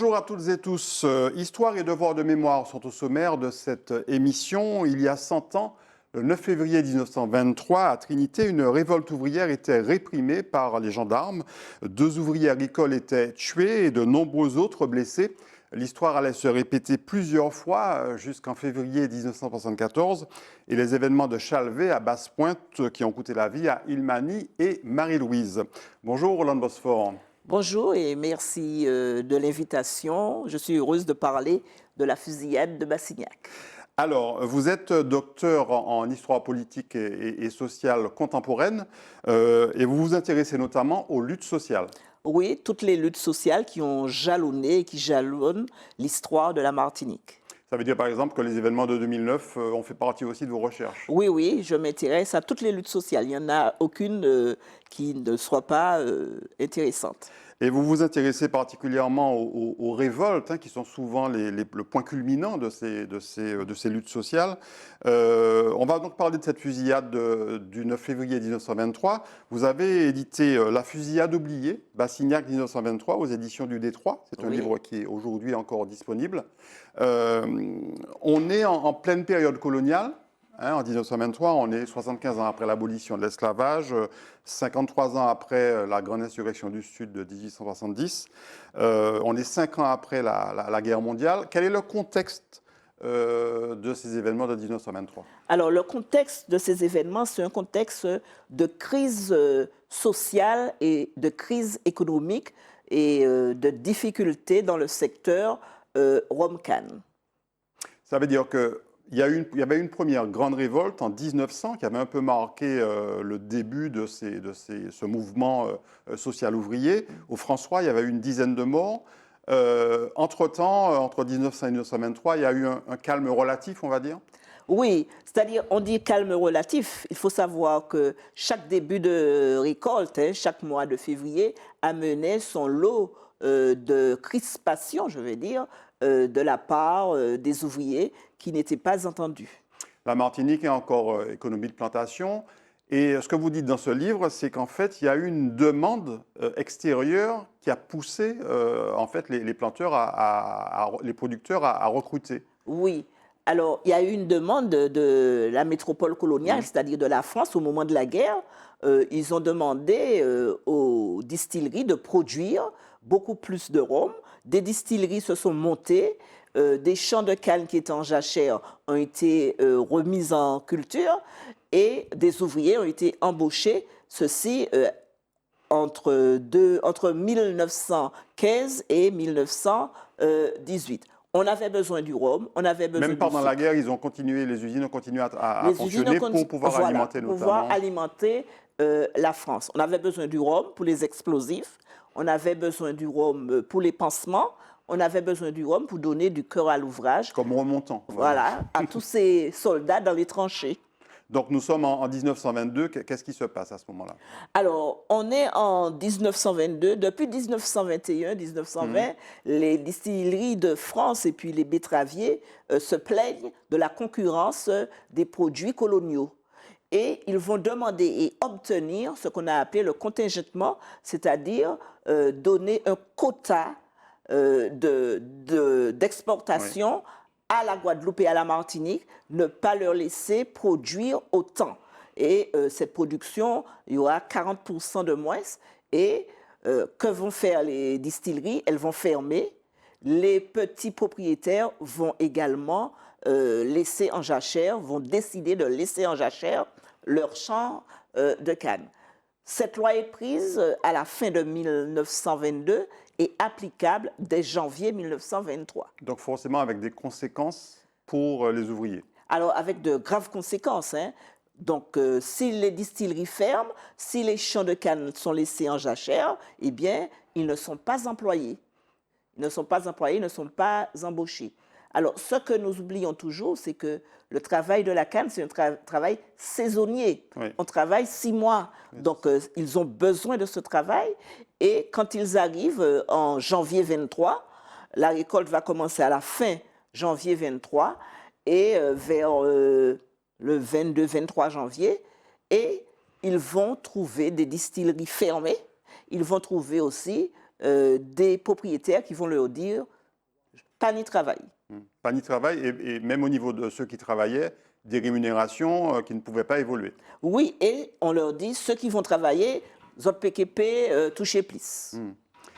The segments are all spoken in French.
Bonjour à toutes et tous. Histoire et devoir de mémoire sont au sommaire de cette émission. Il y a 100 ans, le 9 février 1923, à Trinité, une révolte ouvrière était réprimée par les gendarmes. 2 ouvriers agricoles étaient tués et de nombreux autres blessés. L'histoire allait se répéter plusieurs fois jusqu'en février 1974 et les événements de Chalvet à Basse-Pointe qui ont coûté la vie à Ilmani et Marie-Louise. Bonjour Roland Bosphore. Bonjour et merci de l'invitation. Je suis heureuse de parler de la fusillade de Bassignac. Alors, vous êtes docteur en histoire politique et sociale contemporaine et vous vous intéressez notamment aux luttes sociales. Oui, toutes les luttes sociales qui ont jalonné et qui jalonnent l'histoire de la Martinique. Ça veut dire par exemple que les événements de 2009 ont fait partie aussi de vos recherches. Oui, je m'intéresse à toutes les luttes sociales. Il n'y en a aucune qui ne soit pas intéressante. Et vous vous intéressez particulièrement aux révoltes, qui sont souvent le point culminant de ces luttes sociales. On va donc parler de cette fusillade du 9 février 1923. Vous avez édité La fusillade oubliée, Bassignac 1923, aux éditions du Détroit. C'est un livre qui est aujourd'hui encore disponible. On est en pleine période coloniale. En 1923, on est 75 ans après l'abolition de l'esclavage, 53 ans après la grande insurrection du Sud de 1870. On est 5 ans après la guerre mondiale. Quel est le contexte de ces événements de 1923 ? Alors, le contexte de ces événements, c'est un contexte de crise sociale et de crise économique et de difficultés dans le secteur Rome-Can. Ça veut dire que il y avait une première grande révolte en 1900 qui avait un peu marqué le début de ce mouvement social ouvrier. Au François, il y avait eu une dizaine de morts. Entre-temps, entre 1900 et 1923, il y a eu un calme relatif, on va dire. Oui, c'est-à-dire, on dit calme relatif. Il faut savoir que chaque début de récolte, chaque mois de février, amenait son lot de crispation, je vais dire, de la part des ouvriers qui n'étaient pas entendus. La Martinique est encore économie de plantation. Et ce que vous dites dans ce livre, c'est qu'en fait, il y a eu une demande extérieure qui a poussé en fait, les planteurs, les producteurs à recruter. Oui. Alors, il y a eu une demande de la métropole coloniale, c'est-à-dire de la France, au moment de la guerre. Ils ont demandé aux distilleries de produire beaucoup plus de rhum. Des distilleries se sont montées. Des champs de canne qui étaient en jachère ont été remis en culture et des ouvriers ont été embauchés, ceci entre 1915 et 1918. On avait besoin du rhum, on avait besoin Même pendant la guerre, les usines ont continué à fonctionner pour pouvoir alimenter notamment. Pour pouvoir alimenter la France. On avait besoin du rhum pour les explosifs, on avait besoin du rhum pour les pansements, on avait besoin du rhum pour donner du cœur à l'ouvrage. Comme remontant. Voilà, à tous ces soldats dans les tranchées. Donc nous sommes en 1922, qu'est-ce qui se passe à ce moment-là? Alors, on est en 1922. Depuis 1921-1920, les distilleries de France et puis les betteraviers se plaignent de la concurrence des produits coloniaux. Et ils vont demander et obtenir ce qu'on a appelé le contingentement, c'est-à-dire donner un quota d'exportation à la Guadeloupe et à la Martinique, ne pas leur laisser produire autant. Et cette production, il y aura 40% de moins. Et que vont faire les distilleries? Elles vont fermer. Les petits propriétaires vont également laisser en jachère, vont décider de laisser en jachère leurs champs de canne. Cette loi est prise à la fin de 1922 et applicable dès janvier 1923. Donc forcément avec des conséquences pour les ouvriers. Alors avec de graves conséquences. Donc si les distilleries ferment, si les champs de canne sont laissés en jachère, eh bien ils ne sont pas employés. Ils ne sont pas employés, ils ne sont pas embauchés. Alors, ce que nous oublions toujours, c'est que le travail de la canne, c'est un travail saisonnier. Oui. On travaille 6 mois. Oui. Donc, ils ont besoin de ce travail. Et quand ils arrivent en janvier 23, la récolte va commencer à la fin janvier 23 et vers le 22-23 janvier. Et ils vont trouver des distilleries fermées. Ils vont trouver aussi des propriétaires qui vont leur dire pas ni travail. Pas ni travail, et même au niveau de ceux qui travaillaient, des rémunérations qui ne pouvaient pas évoluer. Oui, et on leur dit ceux qui vont travailler, autres PKP, touchez plus.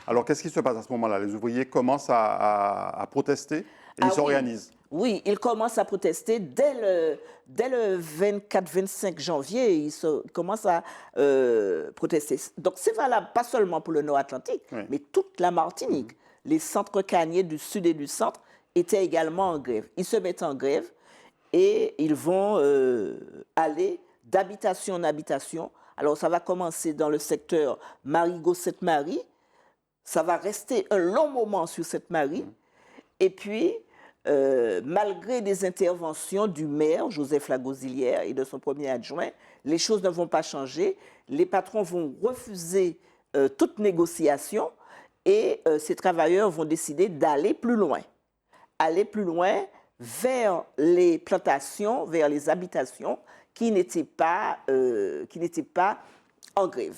Alors, qu'est-ce qui se passe à ce moment-là? Les ouvriers commencent à protester et ils Oui. s'organisent. Oui, ils commencent à protester dès le 24-25 janvier, ils commencent à protester. Donc c'est valable pas seulement pour le Nord-Atlantique, Oui. mais toute la Martinique. Les centres canniers du sud et du centre étaient également en grève. Ils se mettent en grève et ils vont aller d'habitation en habitation. Alors ça va commencer dans le secteur Marigot-Sainte-Marie, ça va rester un long moment sur Sainte-Marie, et puis malgré des interventions du maire, Joseph Lagosilière, et de son premier adjoint, les choses ne vont pas changer. Les patrons vont refuser toute négociation et ces travailleurs vont décider d'aller plus loin. Aller plus loin vers les plantations, vers les habitations qui n'étaient pas en grève.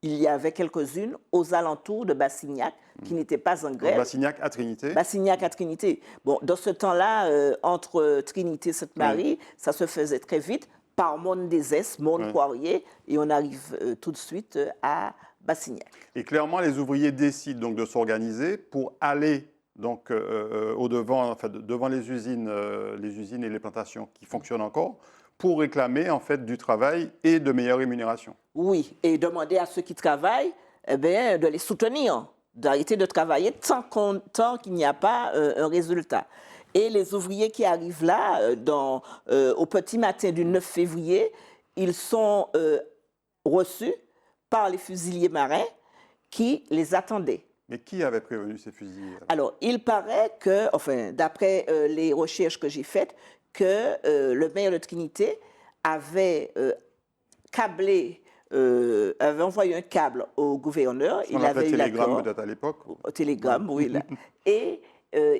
Il y avait quelques-unes aux alentours de Bassignac qui n'étaient pas en grève. Bassignac à Trinité. Bassignac à Trinité. Bon, dans ce temps-là, entre Trinité et Sainte-Marie, ça se faisait très vite par Monde-des-Est, Monde-Poirier, et on arrive tout de suite à Bassignac. Et clairement, les ouvriers décident donc de s'organiser pour aller donc au-devant, enfin, devant les usines et les plantations qui fonctionnent encore, pour réclamer en fait du travail et de meilleures rémunérations. Oui, et demander à ceux qui travaillent de les soutenir, d'arrêter de travailler tant qu'il n'y a pas un résultat. Et les ouvriers qui arrivent là, au petit matin du 9 février, ils sont reçus par les fusiliers marins qui les attendaient. Mais qui avait prévenu ces fusiliers? Alors, il paraît que, enfin, d'après les recherches que j'ai faites, que le maire de Trinité avait avait envoyé un câble au gouverneur. Il avait eu télégramme peut-être à l'époque. Au télégramme, oui. Là. Et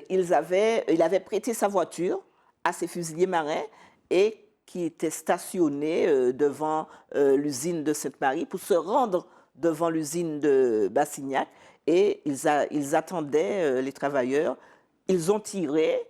il avait prêté sa voiture à ces fusiliers marins et qui étaient stationnés devant l'usine de Sainte-Marie pour se rendre devant l'usine de Bassignac. Et ils attendaient les travailleurs. Ils ont tiré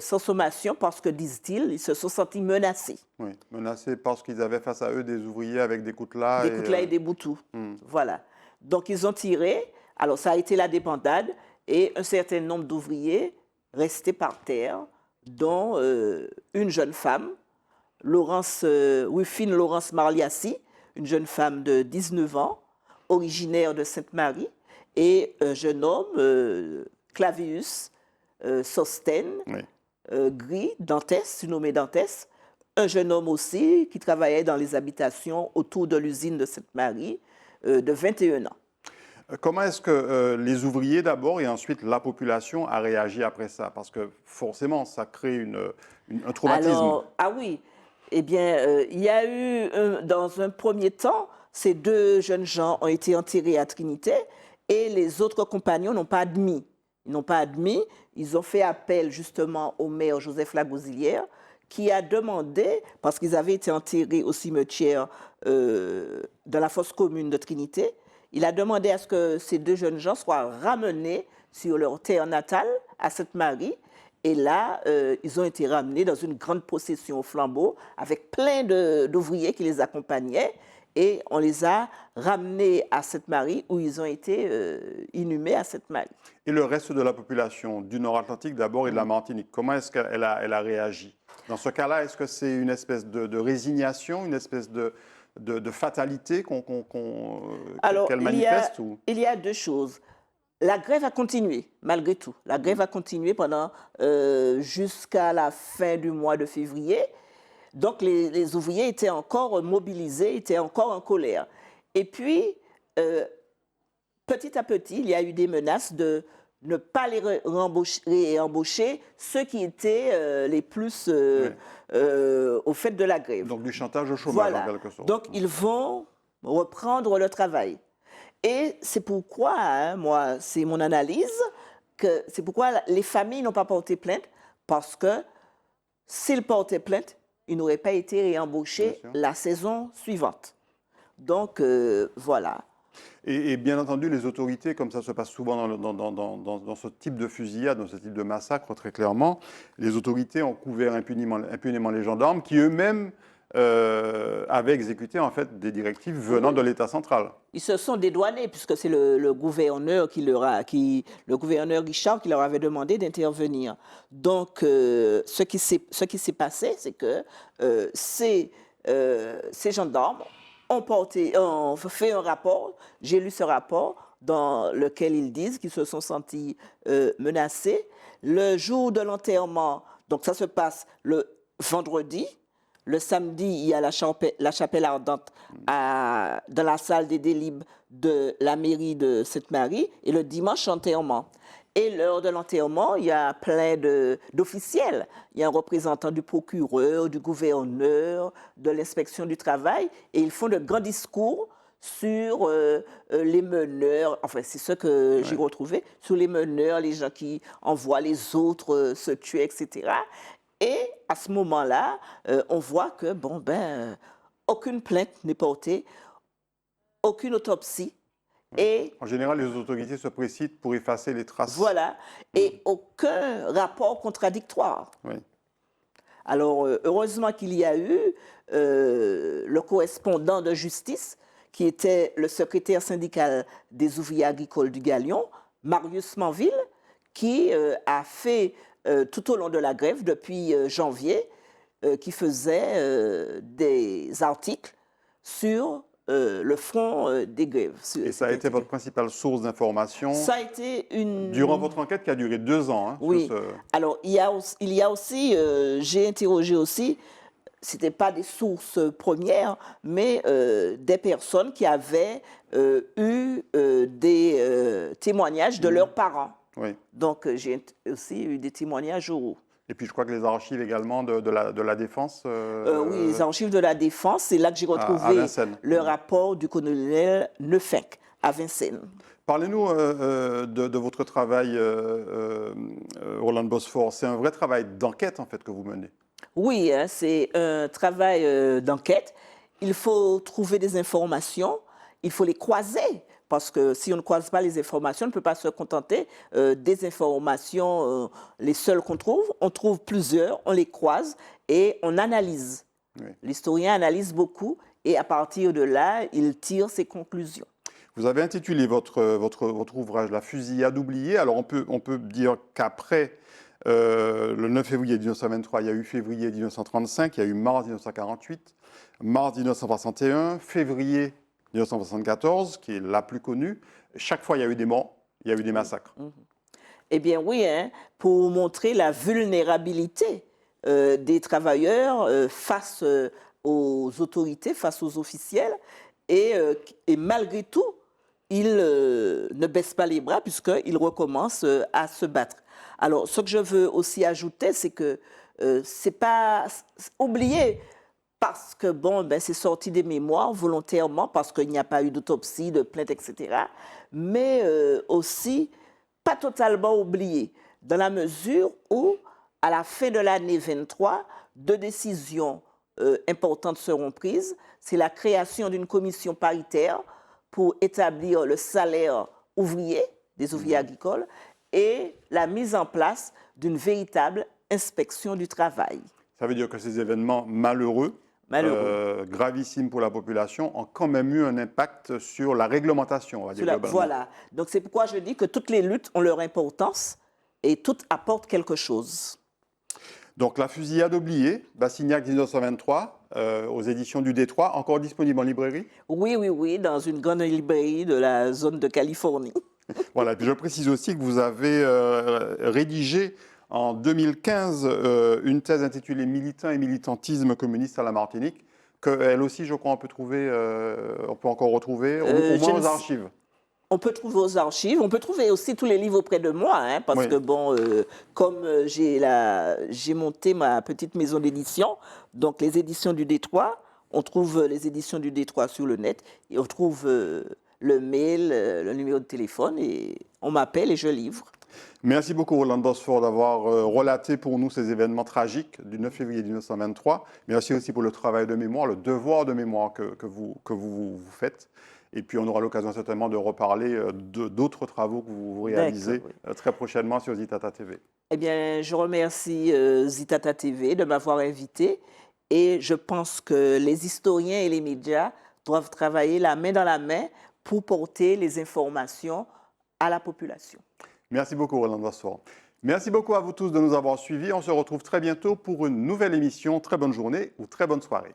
sans sommation parce que, disent-ils, ils se sont sentis menacés. Oui, menacés parce qu'ils avaient face à eux des ouvriers avec des coutelas. Des coutelas et des boutous. Voilà. Donc, ils ont tiré. Alors, ça a été la débandade et un certain nombre d'ouvriers restés par terre, dont une jeune femme, Wifine Laurence Marliassi, une jeune femme de 19 ans, originaire de Sainte-Marie, et un jeune homme, Clavius Sosten, gris, Dantès, surnommé Dantès, un jeune homme aussi qui travaillait dans les habitations autour de l'usine de Sainte-Marie, de 21 ans. Comment est-ce que les ouvriers d'abord et ensuite la population a réagi après ça? Parce que forcément, ça crée un traumatisme. Alors, ah oui, eh bien, il y a eu, dans un premier temps, ces deux jeunes gens ont été enterrés à Trinité et les autres compagnons n'ont pas admis. Ils n'ont pas admis, ils ont fait appel justement au maire Joseph Lagosilière qui a demandé, parce qu'ils avaient été enterrés au cimetière de la fosse commune de Trinité, il a demandé à ce que ces deux jeunes gens soient ramenés sur leur terre natale, à Sainte-Marie. Et là, ils ont été ramenés dans une grande procession au flambeau avec plein d'ouvriers qui les accompagnaient. Et on les a ramenés à Sainte-Marie où ils ont été inhumés à Sainte-Marie. Et le reste de la population du Nord-Atlantique d'abord et de la Martinique, comment est-ce qu'elle a réagi? Dans ce cas-là, est-ce que c'est une espèce de résignation, une espèce de fatalité qu'elle manifeste il y a deux choses. La grève a continué, malgré tout. La grève a continué jusqu'à la fin du mois de février. Donc, les ouvriers étaient encore mobilisés, étaient encore en colère. Et puis, petit à petit, il y a eu des menaces de ne pas les réembaucher, ceux qui étaient les plus au fait de la grève. Donc, du chantage au chômage, en quelque sorte. Donc, ils vont reprendre le travail. Et c'est pourquoi, moi, c'est mon analyse, que c'est pourquoi les familles n'ont pas porté plainte, parce que s'ils portaient plainte, ils n'auraient pas été réembauchés la saison suivante. Donc, voilà. Et bien entendu, les autorités, comme ça se passe souvent dans ce type de fusillade, dans ce type de massacre, très clairement, les autorités ont couvert impunément les gendarmes qui eux-mêmes avaient exécuté en fait des directives venant de l'État central. Ils se sont dédouanés puisque c'est le gouverneur le gouverneur Guichard qui leur avait demandé d'intervenir. Donc, ce qui s'est passé, c'est que ces gendarmes ont fait un rapport. J'ai lu ce rapport dans lequel ils disent qu'ils se sont sentis menacés. Le jour de l'enterrement, donc ça se passe le vendredi. Le samedi, il y a la chapelle ardente dans la salle des délibes de la mairie de Sainte-Marie. Et le dimanche, enterrement. Et lors de l'enterrement, il y a plein d'officiels. Il y a un représentant du procureur, du gouverneur, de l'inspection du travail. Et ils font de grands discours sur les meneurs, enfin c'est ce que j'ai retrouvé, sur les meneurs, les gens qui envoient les autres se tuer, etc. Et à ce moment-là, on voit que, aucune plainte n'est portée, aucune autopsie. Et en général, les autorités se précipitent pour effacer les traces. Voilà, et aucun rapport contradictoire. Oui. Alors, heureusement qu'il y a eu le correspondant de justice, qui était le secrétaire syndical des ouvriers agricoles du Galion, Marius Manville, qui a fait tout au long de la grève, depuis janvier, qui faisait des articles sur le front des grèves. Et ça a été votre principale source d'information Ça a été une... durant votre enquête qui a duré 2 ans. Hein, oui. Alors, il y a aussi, j'ai interrogé aussi, ce n'était pas des sources premières, mais des personnes qui avaient eu des témoignages de leurs parents. Oui. Donc, j'ai aussi eu des témoignages oraux. Et puis, je crois que les archives également de la Défense. Oui, les archives de la Défense, c'est là que j'ai retrouvé le rapport du colonel Neufenc à Vincennes. Parlez-nous de votre travail, Roland Bosphore. C'est un vrai travail d'enquête, en fait, que vous menez. Oui, hein, c'est un travail d'enquête. Il faut trouver des informations, il faut les croiser. Parce que si on ne croise pas les informations, on ne peut pas se contenter des informations, les seules qu'on trouve. On trouve plusieurs, on les croise et on analyse. Oui. L'historien analyse beaucoup et à partir de là, il tire ses conclusions. Vous avez intitulé votre ouvrage « La fusillade oubliée ». Alors on peut dire qu'après le 9 février 1923, il y a eu février 1935, il y a eu mars 1948, mars 1961, février 1974, qui est la plus connue. Chaque fois, il y a eu des morts, il y a eu des massacres. Eh bien oui, hein, pour montrer la vulnérabilité des travailleurs face aux autorités, face aux officiels. Et malgré tout, ils ne baissent pas les bras puisqu'ils recommencent à se battre. Alors, ce que je veux aussi ajouter, c'est que c'est pas oublié. Parce que, c'est sorti des mémoires volontairement, parce qu'il n'y a pas eu d'autopsie, de plainte, etc. Mais aussi, pas totalement oublié, dans la mesure où, à la fin de l'année 23, 2 décisions importantes seront prises. C'est la création d'une commission paritaire pour établir le salaire ouvrier, des ouvriers agricoles, et la mise en place d'une véritable inspection du travail. Ça veut dire que ces événements malheureux, gravissimes pour la population, ont quand même eu un impact sur la réglementation, on va dire globalement. Voilà. Donc c'est pourquoi je dis que toutes les luttes ont leur importance et toutes apportent quelque chose. Donc la fusillade oubliée, Bassignac 1923, aux éditions du Détroit, encore disponible en librairie? Oui, dans une grande librairie de la zone de Californie. Voilà, et puis je précise aussi que vous avez rédigé en 2015 une thèse intitulée « Militants et militantisme communiste à la Martinique », qu'elle aussi, je crois, on peut encore retrouver, au moins aux archives. On peut trouver aux archives, on peut trouver aussi tous les livres auprès de moi, hein, parce que comme j'ai monté ma petite maison d'édition, donc les éditions du Détroit, on trouve les éditions du Détroit sur le net, et on trouve le mail, le numéro de téléphone, et on m'appelle et je livre. Merci beaucoup, Roland Bosford, d'avoir relaté pour nous ces événements tragiques du 9 février 1923. Merci aussi pour le travail de mémoire, le devoir de mémoire que vous faites. Et puis, on aura l'occasion certainement de reparler d'autres travaux que vous D'accord, réalisez oui. très prochainement sur Zitata TV. Eh bien, je remercie Zitata TV de m'avoir invité et je pense que les historiens et les médias doivent travailler la main dans la main pour porter les informations à la population. Merci beaucoup, Roland Bosford. Merci beaucoup à vous tous de nous avoir suivis. On se retrouve très bientôt pour une nouvelle émission. Très bonne journée ou très bonne soirée.